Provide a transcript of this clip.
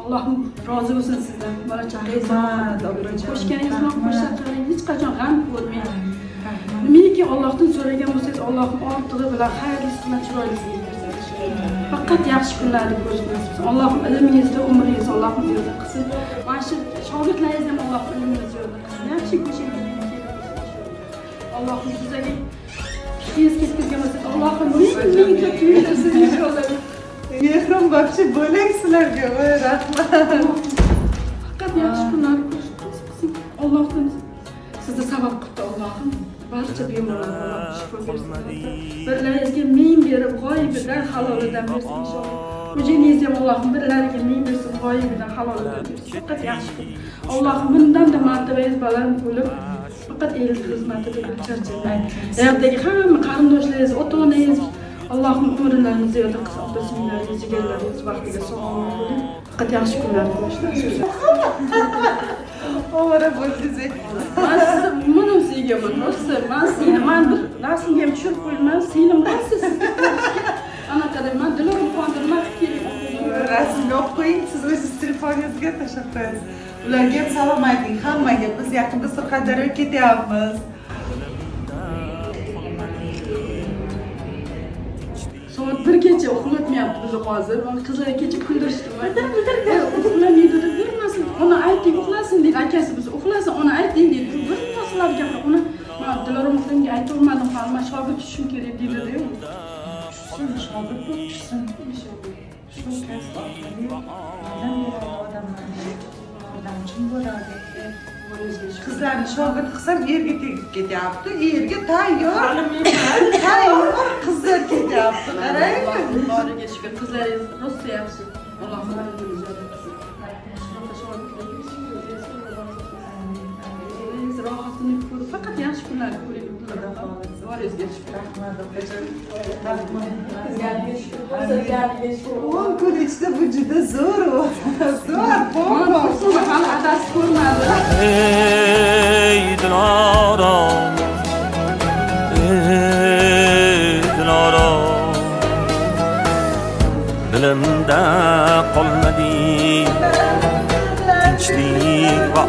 Allohim rozi bo'lsin sizdan. Bola chaqangiz qo'shganingiz bilan qo'shaqaringiz hech qachon g'am ko'rmayman. Nimaiki Allohdan so'ragan bo'lsangiz, Allohim ortig'i bilan xayringizni chiroylisini bersin. Faqat yaxshi kunlarni ko'rish nasib etsin. Allohim ilmingizni, umringizni Allohim ziyoda qilsin. Mana shu shogirdlaringiz ham Alloh ilmingizni ziyoda qilsin. Yaxshi ko'chingizga Allohim sizlarga fikringiz ketkazgan bo'lsa, Allohim ming ko'p tuyulsin inshaalloh. Mehrim вообще bo'lak sizlarga. Voy, rahmat. Faqat yaxshi kunlarni ko'rish nasib qilsin. Allohim sizni sabab qildi Allohim. Barcha bemorlarga Alloh shifo bersin. Birlaringizga ming berib, g'oyibidan halolidan bersin inshaalloh. Xo'jayingizni ham Allohim birlariga ming bersin, g'oyibidan halolidan bersin. Faqat yaxshi kun. Allohim bundan-da martabangiz baland bo'lib, faqat el xizmatida charchamaydi. Hayotdagi hamma qarindoshlaringiz, ota-onangiz Allohim umrlarini ziyoda qilsin. Opa-singlaringiz, jigarlaringiz vaqtiga sog'lom bo'ling. Faqat yaxshi kunlar ko'rishni. Ovora bo'ldingiz. Men sizni buni sevganman, rosa. Men bir rasmga ham tushirib qo'yman, singlim qaysi sizga? Anaqada men dilorim qondirmak kerak. Rasmga olib qo'ying, siz o'zingiz telefoningizga tashlab qo'yasiz. Ularga ham salom ayting, hammaga. Biz yaqinda Surxondaryoga ketyapmiz. Soat 1gacha uxlatmayapti bizni hozir. Men qizlar kecha kuldirishdi. Uxlamaydi deb bir narsa, ona ayting uxlasin dedi. Akasi biz uxlasin, ona ayting dedi. Bir narsalar gapirib, uni men dilorim uxlamga aytolmadim, men shogird tushishim kerak dedi-da. Tushsin, shogird bo'lib tushsin. Shu kasb orqali odam uchun bo'ladi. Qizlarni shogird qilsam erga tegib ketyapti. Erga tayyor. Tayyor qizlar ketyapti. Qarang. Boriga shukr, qizlaringiz rosa yaxshi. Alloh xayringizni ziyoda qilsin. Rohatini ko'rib, faqat yaxshi kunlarni ko'ring. Boringizga shukr. O'n kun ichida bu juda zo'r. Zo'r, bomba. Hali adasi ko'rmadi. Ey dilorom, dilimda qolmadi tinchlik va